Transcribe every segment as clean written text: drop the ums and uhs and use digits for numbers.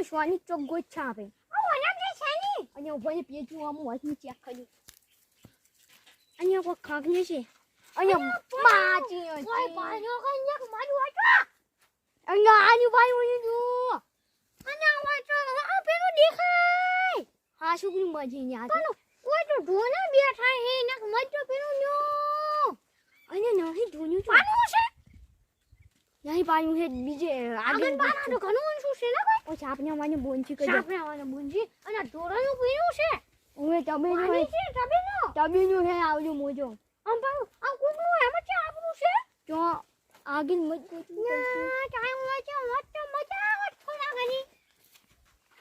સોની ચોક ગોચ્છા આપે ઓના જે છેની અને ઉભોને પેચું આમ વાતની ચેક કરી અહીંયા કોઈ ખાગને છે અહીંયા માજી ઓય પાણો કન્યા મારું વાટો અહીંયા આની ભાઈ હું જો અહીંયા વાટો આ પેલો દેખાય હા શું મજી ને આ કોઈ તો ઢોના બેઠા હે નક મજો પેલો નો અહીંયા નહીં ઢોન્યું છે પાણું છે નહીં પાણું હે બીજે આગળ પાણો તો ઘણું શું છે ને કોઈ ઓ છાપને માને બોંચી કરી છાપને માને બોંચી અને ઢોરાનું પીણું છે ઓએ તબેનું હે તબેનું હે આવજો મોજો આમ પાણું આ કોનું એમાં છે આપણું છે જો આગળ મત ગોતું ના ટાઈમ વાચો મત મજા આવત થોડા ઘણી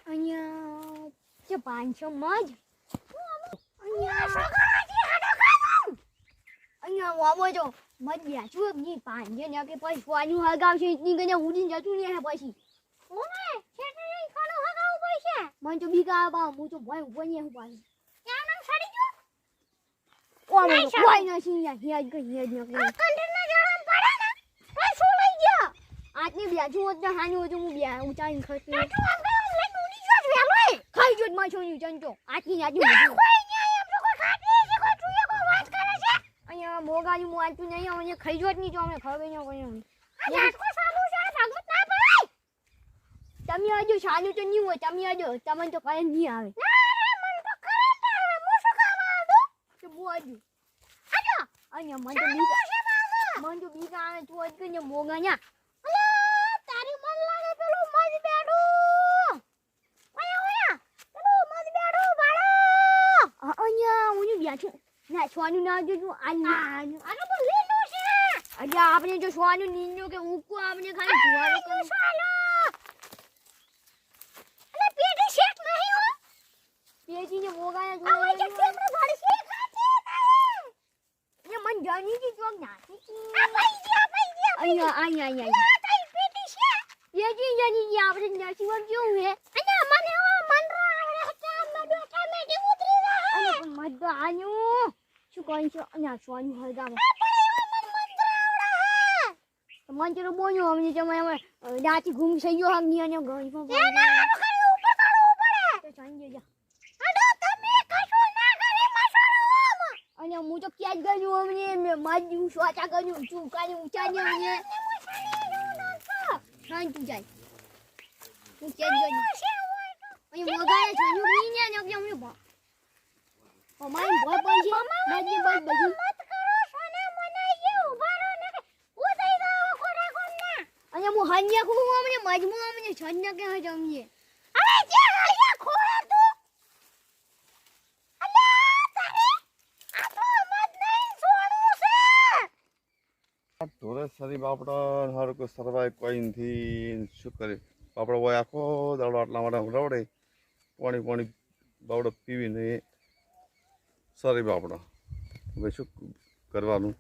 અહીંયા જે 500 મજ અહીંયા સગરાજી હાડો ખાવું અહીંયા વાવો જો મત બેઠું ની પાંજે ને કે પછી સોનું હગાવશે ઇતની ગને ઉડીને જતું ને હે પછી ઓને છેટે નહીં ખાનો હગાવ પૈસે મન તો બીકા બા હું તો ભય ઉભો ને હું પાછી ક્યાં નામ સડી ગયો ઓમે કોઈ નથી યા હિયા ગઈ હિયા ન આ કંઠના જળમ પડે ને આ શું લઈ ગયો આજની બેઠું હોત ને હાની હોત હું બે ઉચાઈને ખસી બેઠું આમ લઈ ઉડી ગયો વેલો ખાઈ જોત માં છોની જંતો આજની આજની મોગાની મોવાતું નહીં અમે ખાઈ જોત નહીં તો અમે ખબર ન કોઈ આ નાટકો સાલું છે ભાગવત ના પડાય તમે આજો સાલું તો નહીં હોય તમે આજો તમને તો કઈ નહીં આવે ના રે મન તો કરંટ આવે હું શું કામ આવું તો બોજો આજો અહીંયા મન તો બીકા આવે તો જ કે મોગા냐 અલા તારી મન લાગે પેલું મજ બેડું ઓયા પેલું મજ બેડું બાળો અહીંયા હું બેઠું ના સોનું ના જો આનો તો લીલું છે અજા આપણે જો સોનું નીનો કે ઉકો આપણે ખાલી જુવારો કરે સોલો અલે પેટી શેક નહીં હો પેટી ને મોગાયા જો આ જક્તિ આપણે ભાડી શેક ખાતી એ મન જાની કી ચોક નાખી આ ભાઈ અહીંયા તારી પેટી છે પેટી જાની આપણે નસીબ કેવું હે અને મને મન રા હતા મડો ટમેટે ઉતરી રહ્યા અને પણ મત આન્યું શું કોઈ છે અને સોનું હળગામાં મંત્ર બોલ્યો અમને જમાય દાંતી ઘૂમ થઈ ગયો હગની અને ગઈ પણ તો સાંજે જા આડો તમે કશો ના કરે મસરો અને હું તો ક્યાં જ ગયો અમને માજુ સોચા ગયો ચૂકાની ઊંચા ને અને શાંત જાય હું ક્યાં જ ગયો અહીં મોગાય છોનું ની ને અમને બા અમાર બોલ બોલ છે માજી બોલ બધું મત કરો સોના મને એ ઉભારો ને ઉદઈ ગયો કોરા કોના અને હું હાન્યા કો અમને મજમુ અમને છન્યા કે હજ અમને અરે જે હાલિયા ખોરા તું અલ્લા તારે આ તો મત નહીં સોનું છે ઢોરે સરી બાપડા હર કો સરવાય કોઈ નથી શું કરે બાપડો હોય આખો દાડો આટલા માટે રવડે પાણી બાવડો પીવીને સરી બાપડા હવે શું કરવાનું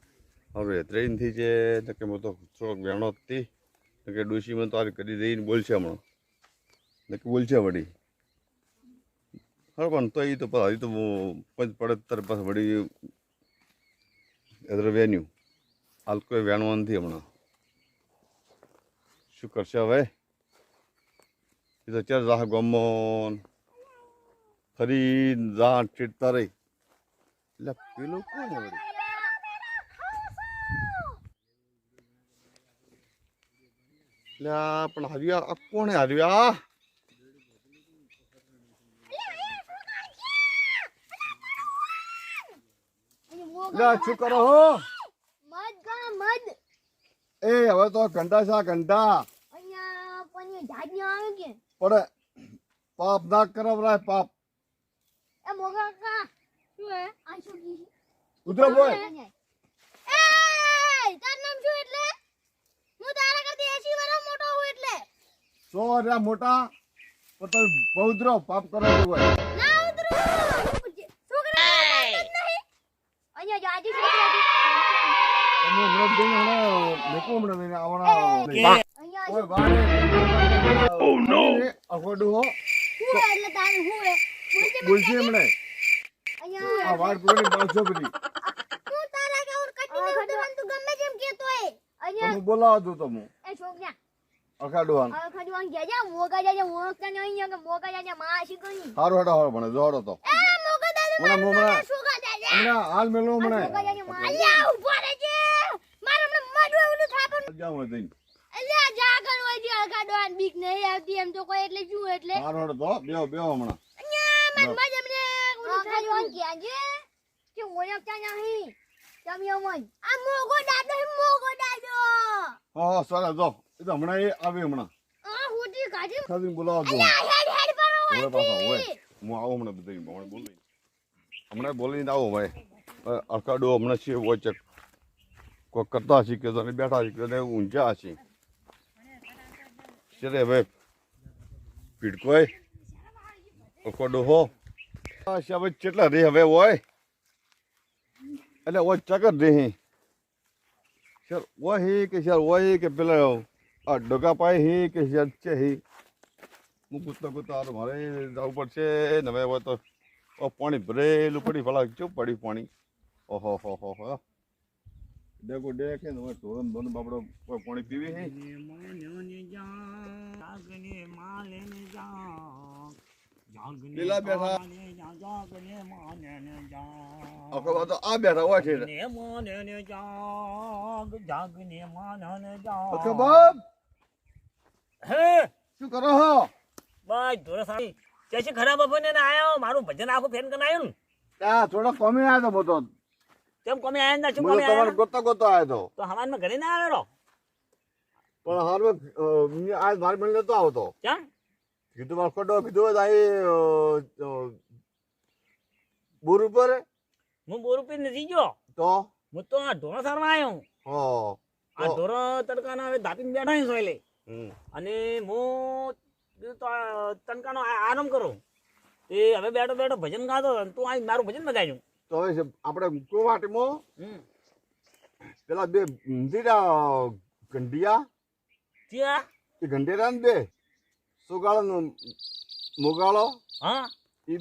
હવે ટ્રેનથી જે કે હું તો થોડોક વેણો હતી કે ડોશીમાં તો આ કરી દઈને બોલશે હમણાં કે બોલશે વળી હા પણ તો એ તો હજી તો પંચ પડે તારે પાસે વળી એદર વેન્યુ હાલ કોઈ વેણવા નથી હમણાં શું કરશે હવે એ તો ચાર રાહ ગમન ફરી રાહ ચીડતા રહી એટલે પેલું કોણ હે વળી એટલે પણ આવ્યા આ કોણે આવ્યા શું કરો હો મત ગા મત એ હવે તો ઘંટા છે ઘંટા અહીંયા પણ જાજી આવે કે પડે પાપ ના કરાવરાય પાપ એ મોગા કા શું હે આ શું કી ઉતરો બોય એ તાર નામ શું એટલે હું તારા કરતી 80 વર્ષ મોટો હું એટલે 100 રહ્યા મોટા પણ તમે બહુદરો પાપ કરો હોય ના ઉતરો છોકરા નહીં અહીંયા જાજી છોકરા તમે હમણાં દઈને મેકો હમણાં આવણા અહીંયા ઓય વાડે ઓ નો અખોડું હો હું એટલે તારું હું હે બોલશે હમણે અહીંયા આ વાડ પૂરી બાસો બધી તું તારા કે ઓર કટી ને ઉતરવાનું તું ગમે જેમ કેતો હે અહીંયા તમે બોલાવો દો તમે એ છોકરા અખાડવાન ખડવાન ગયા મોગા જાજે મોગા ને અહીંયા કે મોગા જાજે માસી ગઈ હારો હેડો હારો ભણે જોડો તો એ મોગા દાદા હમણાં સુગા દાદા હમણાં હાલ મેલો હમણાં મોગા જાજે માલ્યા ઉભો રહેજે મારે હમણાં મડું ઓલું થાપણ જાવ જઈને અલ્યા જાગર હોય છે ખડવાન બીક નહીં આવતી એમ તો કોઈ એટલે શું એટલે હારો હેડો તો બેહો હમણાં અહીંયા મન મજમને ઓલું ખડવાન ગયા છે કે ઓળખતા નહીં તમે મન આ મોગો દાદો હા ચાલે જો એ તો હમણાં એ આવે હમણાં આ હોટી કાઢી ખાલી બોલાવો જો અલ્યા હેડ પર ઓય પાછા ઓય હું આવું હમણાં બધી હમણાં બોલીને આવો ભાઈ અખાડો હમણાં છે હોય છે કોઈ કરતા શીખે તો બેઠા શીખે તો ઊંચા હશે છે ભાઈ પીડકોય અખાડો હો હવે કેટલા રે હવે હોય એટલે ઓય ચકર રે સર વહી કે સર વહી કે પેલા આ ડગા પાય હી કે સર છે હી હું કૂદતા મારે જવું પડશે ને હવે હોય તો પાણી ભરેલું પડી ભલા કેવું પડ્યું પાણી ઓહો હો હો હો ડેકો ડેકે ને ધોરણ ધોરણ બાપડો પાણી પીવી હે પેલા બેઠા આખો તો આ બેઠા હોય છે બાપ હે શું કરો હો બસ ધોરે સાહેબ જૈસે ખરાબ બપોરને આયો મારું ભજન આખું ફેન કરીને આવ્યું ને ત્યાં થોડો કોમી આવ્યો તો મોટો કેમ કોમે આયા ને શું મને કોમે તમારે આયા ગોતો આવ્યો તો હવાનમાં ઘરે ના આવ્યો પણ હારમાં આજ મારે મને નતો આવતો કેમ કીધું મારે ખોટો કીધું બોર ઉપર હું બોર ઉપર નથી ગયો તો હું તો આ ઢોરો સારમાં આવ્યો હો આ ઢોરો તડકાના હવે દાપીને બેઠા છું સોયલે હમ. અને હું બીજું તો આ તડકાનો આરામ કરું એ હવે બેઠો બેઠો ભજન ગાતો અને તું આ મારું ભજન બગાડ્યું તો હવે આપણે કુવાટીમાં હમ પેલા બે ઊંધીના ગંઢિયા ત્યાં એ ગંઢેરા ને બે સુગાળો ને મોગાળો હા એ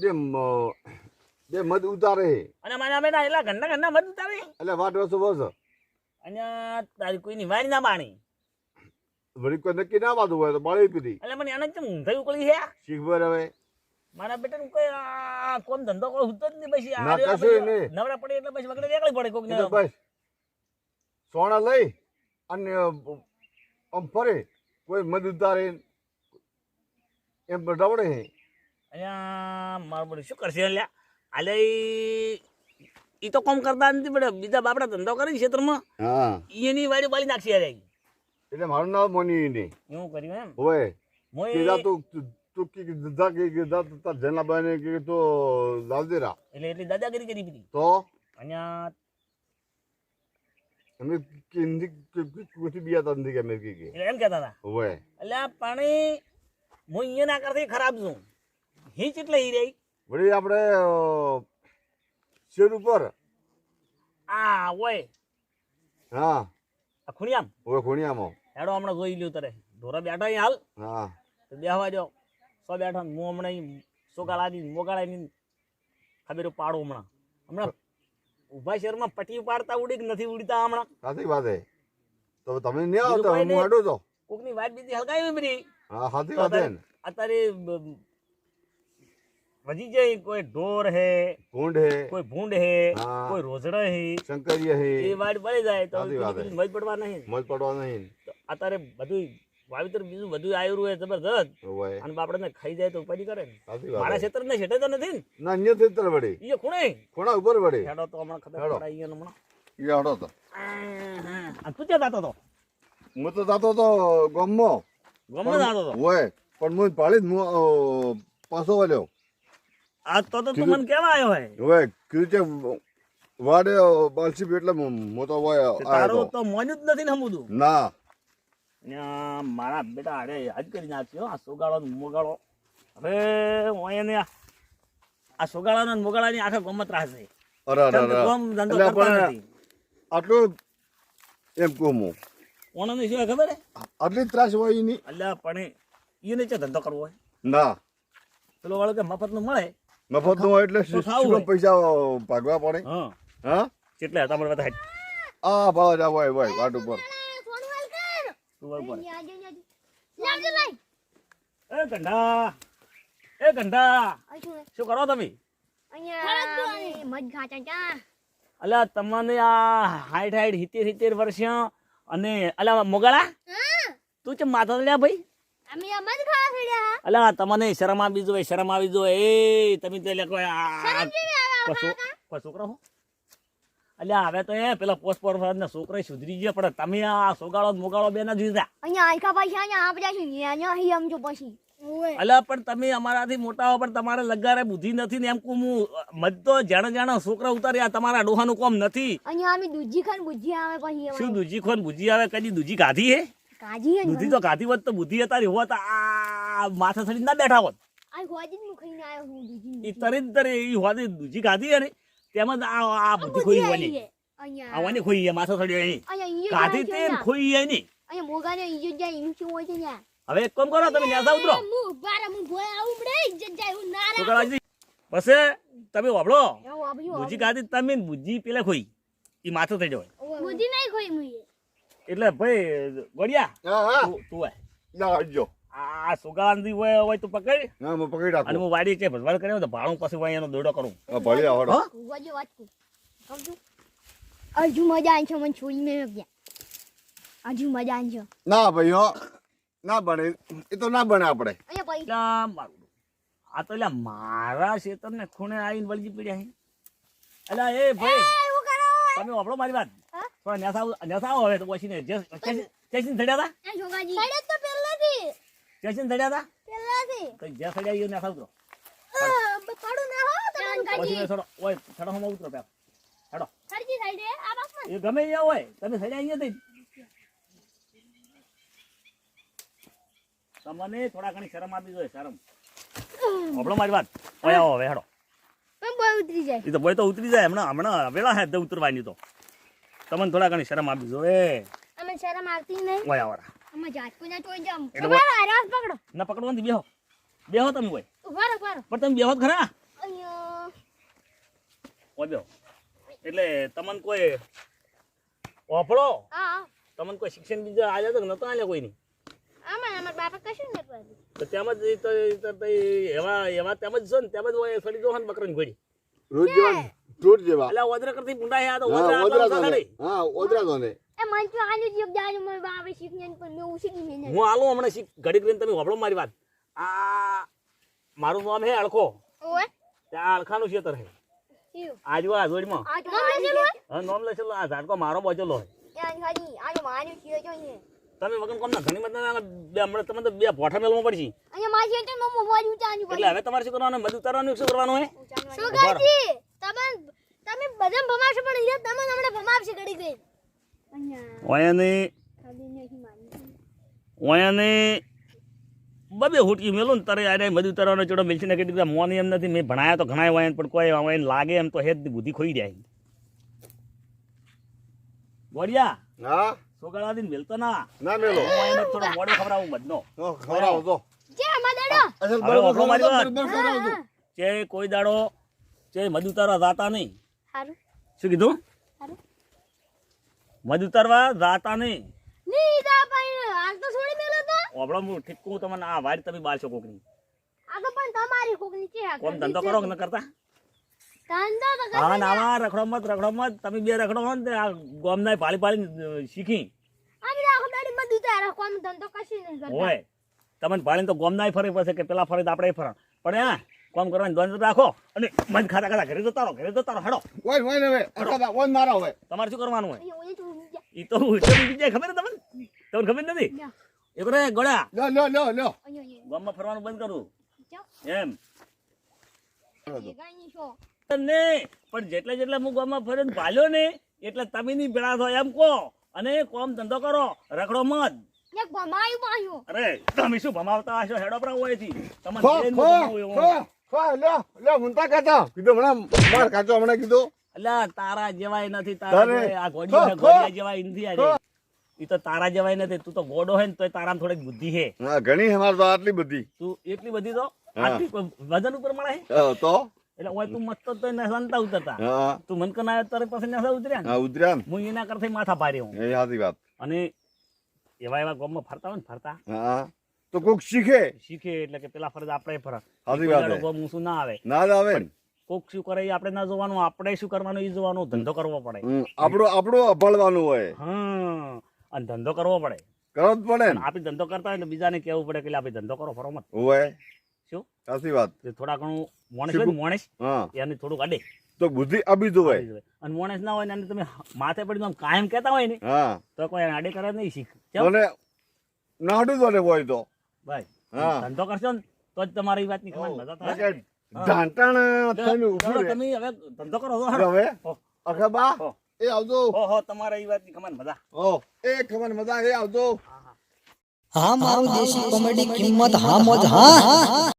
બે મધ ઉતારે અને મારા બેટા એટલા ઘરના મત ઉતારે એટલે વાટ વસો બસ અને તારી કોઈની વારી ના બાણી વળી કોઈ નક્કી ના વાતું હોય તો બાળી પીધી એટલે મને આનંદ ચમ ઊંધાઈ ઉકળી છે શીખ ભર હવે મારા બેટા કોઈ કોમ ધંધો કોઈ હોતો જ નહીં પછી ના, કશું નહીં. નવરા પડે એટલે પછી વગડે વેકળી પડે કોક એ તો બસ સોના લઈ અને આમ ફરે કોઈ મધ ઉતારે એમ રવડે અહીંયા મારું બધું શું કરશે લ્યા આલે ઈ તો કોમ કરતા નથી બેટા બીજા બાપડા ધંધો કરે છે ક્ષેત્રમાં હા એની વાડી બાળી નાખશે યાર એટલે મારું નામ મોની નહીં એવું કર્યું એમ હોય મોય કીધા તું કીધા કે કીધા તાર જના બાને કે તો લાવદેરા એટલે એટલી દાદાગીરી કરી બધી તો અહીંયા અમે કિંદી કુછી બિયા તા નથી કે મેં કે એટલે એમ કહેતા હતા હોય એટલે આ પાણી હું અહીંયા ના કરતી ખરાબ છું હિંચ એટલે ઈ રહી વળી આપણે શેર ઉપર આ હોય હા આ ખુણિયામ હોય ખોણિયામાં હેડો હમણાં જોઈ લ્યું તારે ઢોરા બેઠા અહીં હાલ હા તો બેહવા દો સો બેઠા ને હું હમણાં સોગાળાની મોગાળાની ખબર પાડું હમણાં ઉભા શહેરમાં પટી પાડતા ઉડી કે નથી ઉડતા હમણાં સાચી વાત હે તો તમે નહીં આવતો બીજું કોઈ હું નહીં. હાડું તો કોકની વાત બીજી હલકાવી બધી હા સાચી તો વાત હે ને અત્યારે વધી જાય કોઈ ઢોર હે ભૂંડ હે કોઈ ભૂંડ હે હા. કોઈ રોજડા હે શંકરિયા હે એ વાડ પડી જાય તો સાચી વાત બીજી હે. મજ પડવા નહીં મોજ પડવા નહીં તો અત્યારે બધું વાવેતર બીજું બધું આવ્યું હોય જબરદસ્ત હોય અને બાપડને ખાઈ જાય તો ઉપાડી કરે ને સાચી મારા વાત હે. ક્ષેત્ર ને છેટે તો નથી ને ના અહીંયા થી તર વળી એ ખૂણે કોણા ઉપર વળી હેડો તો હમણાં ખબર હેડો. પડાઈ ગયો હમણાં એ હાડો તો આ તું ક્યાં જાતો હતો હું તો જાતો તો ગામમાં ગમે જાતો હતો હોય પણ હું પાડી જ હું પાછો વળ્યો આ તો તું મને કેવા આવ્યો હોય હોય કીધું છે વાડે બાલસી એટલે હું તો હોય તારું આવ્યો તો મોન્યું જ નથી ને હમુદું ના મારા બેટા અરે આજ કરી નાખ્યો આ સોગાળો ને મોગાળો હવે હું એને આ સોગાળા ને મોગાળાની આખા ગમત રાખશે અરે અરે અરે ગમ ધંધો એટલે કરતા પણ નથી આટલું એમ કહું હું ઓણની શું ખબર હે આટલી ત્રાસ હોય એની એટલે પણ એને છે ધંધો કરવો હોય ના પેલો વાળો કે મફત નું મળે મફત નું હોય એટલે તો ખાવું શું હોય. પૈસા ભાગવા પડે હા હા કેટલા હતા મને બધા આ ભાવ જ હોય હોય વાટ ઉપર સોનવાલ કર તું બરોબર ન્યા લાવજો લઈ એ ગંડા એ ગંડા આ શું શું કરો તમે અહીંયા મજ ખાચા ચા અલા તમને આ 60 70 વર્ષ અને અલા મોગળા તું ચમ માથા ચડ્યા ભાઈ અમે મજ ખા છડ્યા અલા તમને શરમ આવી જોઈએ શરમ આવી જોઈએ એ તમે તો એટલે કોઈ કોઈ છોકરો હો અલ્યા હવે તો એ પેલા પોસ્ટ ના છોકરા સુધરી ગયા પણ તમે આ સોગાળો મોગાળો બે ના જોઈતા અહીંયા આયકા પૈસા અહીંયા આપણે છે અહીંયા અહીં આમ જો પછી અલ્યા પણ તમે અમારાથી મોટા હો પણ તમારે લગારે બુદ્ધિ નથી ને એમ કહું હું મત તો જાણે જાણે છોકરા ઉતાર્યા તમારા ડોહાનું કોમ નથી અહીંયા અમે દૂજી ખાન બુજી આવે પછી શું દૂજી ખોન બુજી આવે કદી દૂજી ગાધી હે કાજી દૂધી તો ગાધી હોત તો બુદ્ધિ અતારી હોત આ માથા ચડી ના બેઠા હોત આ ગોજી હું ખાઈને આવ્યો હું દૂજી એ તરે એ હોતી દૂજી ગાધી હે ને તેમાં આ બુદ્ધિ ખોઈ હોવાની અહીંયા આવવાની ખોઈ હે માથા ચડી એની અહીંયા ગાધી તે ખોઈ હે ની અહીંયા મોગાને ઈજ્જત જાય એમ શું હોય છે ત્યાં હવે એક કામ કરો તમે ન્યાસા ઉતરો હું બારા હું ભોય આવું પડે ઈજ્જત જાય હું ના તો કરાજી પછી તમે વાપડો આવો આબી બુજી ગાધી તમે ને બુજી પેલા ખોઈ ઈ માથે થઈ જવાય બુજી નહીં ખોઈ મુઈએ એટલે ભાઈ ગોડિયા હા તું આય ના આવજો આ સુગાંધી હોય તું પકડ હા હું પકડી રાખું અને હું વાડી છે ભરવાડ કર્યો તો ભાડું પછી હોય એનો દોડો કરું હા ભલે આવડો હો ગોજી વાત કર સમજુ આજુ મજા આવી છે મને છોડી મે ગયા આજુ મજા આવી છે ના ભાઈ હો ના બને એ તો ના બને આપણે અહીંયા પૈસા એટલે મારું આ તો એટલે મારા ખેતરને ખૂણે આવીને વળગી પડ્યા છે એટલે એ ભાઈ એવું કરો તમે વાપરો મારી વાત હા? થોડા નેસા આવો હવે તો પછી ચેસીને ચડ્યા હતા એ છોકરાજી પડે તો પહેલાથી ચેસીને ચડ્યા હતા પહેલાથી તો જ્યાં ચડ્યા એ નેસા ઉતરો પડું ના હો તમે પછી થોડો ઓય છડોમાં ઉતરો પેલા હેડો સરજી સાઈડે આ બાપમાં એ ગમે ત્યાં હોય તમે ચડ્યા અહીંયાથી તમને થોડા ઘણી શરમ આપી જોઈએ શરમ વાપરો મારી વાત ઓય આવો હવે હેડો પણ બહુ ઉતરી જાય એ તો બોય તો ઉતરી જાય હમણાં વેલા હે તો ઉતરવાની તો તમને થોડા ઘણી શરમ આપી જોઈએ અમે શરમ આવતી નહીં ઓય આવરા અમે જાતકો ના ટોઈ જામ એટલે તમારો આરાસ પકડો ના પકડવાની બેહો બેહો તમે હોય ઉભા રહો પણ તમે બેહો જ ખરા અહીંયા ઓય બેહો એટલે તમને કોઈ ઓફળો હા તમને કોઈ શિક્ષણ બીજા આલ્યા તો નતો આલ્યા કોઈ નહીં આમાં અમાર બાપા કશું નથી પાડ્યું તો તેમાં જ એવા તેમ જ છો ને તેમ જ હોય સડી જો ને બકરાની ઘોડી રોજ જેવા રોજ જેવા એટલે ઓદરા કરતી મુંડા હે આ તો હા ઓદરા ઓદરા આટલા દોને હા ઓદરા દોને એ મન તો આનું જીવ જાનું મને બાપે શીખને પણ મેં ઉશીની મેને હું આલું હમણાં ઘડી કરીને તમે વાપરો મારી વાત આ મારું નામ હે અળખો ઓય ત્યાં અળખાનું ખેતર હે જીવ આજુ આ જોડીમાં આ તો લેલો હા નામ લેશેલો આ ઝાડકો મારો બચેલો હોય યાર ખાલી આનો માન્યું છે જો ને તમે વગર કોમ ના ઘણી મત બે હમણાં તમે તો બે ભોઠા મેલમાં પડશે અહીંયા માસી તો મમ્મો મોબાઈલ ઉચાન્યું એટલે હવે તમારે શું કરવાનું મધુ ઉતારવાનું શું કરવાનું હે સુગાજી તમે બધા ભમાવશો પણ ઈ તમને હમણે ભમાવશે ઘડી ગઈ અહીંયા ઓયાને ખાલી નહીં માની ઓયાને બબે હુટકી મેલું ને તારે આરે મધુ ઉતારવાનો ચોડો મિલશે ને કેટલી મોન એમ નથી મેં ભણાયા તો ઘણા હોય પણ કોઈ હોય લાગે એમ તો હેદ બુદ્ધિ ખોઈ જાય બોડિયા હા સોગાળા દિન મેલતો ના ના મેલો ઓયાને થોડો મોડો ખવડાવું બધનો ખરાવ તો જે અમાડડો અસલ હવે વાપરો મારી વાત. બરોબર ખરાવ તો જે કોઈ દાડો જે મધુ ઉતારવા જાતા નહીં હારું શું કીધું હારું મધુ ઉતારવા જાતા નહીં ની દા ભાઈ હાલ તો છોડી મેલો તો ઓબળો હું ઠીકું તમને આ વાડ તમે બાળશો કોકની આ તો પણ તમારી કોકની છે કોમ ધંધો કરો કે ન કરતા ધંધો તો હા નાવા રખડો મત તમે બે રખડો હો ને તે આ ગોમના પાળી પાળી શીખી આપણે આખો દાડી મત ઉતારા કોમ ધંધો કશી નહીં કરતા હોય તમને પાળીને તો ગોમના ફરે પછી કે પેલા ફરે તો આપણે ફરણ પણ હા કોમ કરવાની દોન રાખો અને મન ખાતા ખાતા ઘરે જતા રહો હેડો ઓય ઓય ને હવે અટકા ઓય મારા હવે તમારે શું કરવાનું હોય અહીંયા ઓય તો ઊંઘી જા. એ તો બીજા ખબર ને તમને ખબર નથી લ્યો. એ કરે ગોળા લ્યો અહીંયા ગામમાં ફરવાનું બંધ કરું જાઓ. એમ ભેગા નહીં છો. ને પણ જેટલે હું ગામમાં ફરીને ભાલ્યો ને એટલે તમે ની ભેળા થો એમ કહો અને કોમ ધંધો કરો રખડો મત એક ભમાયું પાયું. અરે તમે શું ભમાવતા હશો હેડો પર હોય થી તમને ખો બેન ખો ભમાવું એવું. ખો લ્યો મુંતા કાતા કીધું હમણાં માર કાચો હમણાં કીધું અલ્યા તારા જેવાય નથી તારા તારે. જેવાય. આ ગોડિયો હે, ખો, ગોડિયા જેવાય નથી આ રે. ઈ તો તારા જેવાય નથી તું તો ગોડો હે ને તોય તારામાં થોડીક બુદ્ધિ હે હા ઘણી અમાર તો આટલી બધી તું એટલી બધી તો હા. આટલી કોઈ વજન ઉપર મળે હે તો એટલે ઓય તું મસ્ત તો નસનતા ઉતરતા હા તું મન કન આવ્યો તારે પાસે નસા ઉતર્યા ને હા ઉતર્યા ને હું એના કરતા માથા પાડી હું એ સાચી વાત અને એવા ગામમાં ફરતા હોય ને ફરતા હા તો કોક શીખે. શીખે એટલે કે પેલા ફરજ આપણે ફરક સાચી વાત છે. મૂસું ના આવે. ના જ આવે ને. કોક શું કરે એ આપણે ના જોવાનું, આપણે શું કરવાનું એ જોવાનું. ધંધો કરવો પડે. આપણું અભળવાનું હોય. હા, અને ધંધો કરવો પડે. કરવો જ પડે ને. આપણે ધંધો કરતા હોય તો બીજાને કેવું પડે કે આપણે ધંધો કરો ફરો મત. હોય. શું સાચી વાત. થોડા ઘણું મોણસ હોય ને, મોણસ હા, એને થોડુંક અડે. તો બુદ્ધિ આપી દો હોય. અને મોણસ ના હોય ને એને તમે માથે પડી આમ કાયમ કહેતા હોય ને હા, તો કોઈ આડે કરે નહીં શીખ. મને નાડું તો ને હોય તો. ભાઈ હા. ધંધો કરશો ને તો જ તમારી વાતની ખબર મજા થાય. ઢાંટાણ થઈને ઊભું ચાલો રહે. તમે હવે ધંધો કરો છો. હવે હો. અખબા હો. એ આવજો. હો તમારે એ વાતની ખબર મજા. એ ખબર મજા એ આવજો. હા મારું દેશી કોમેડી કિંમત હા મોજ હા.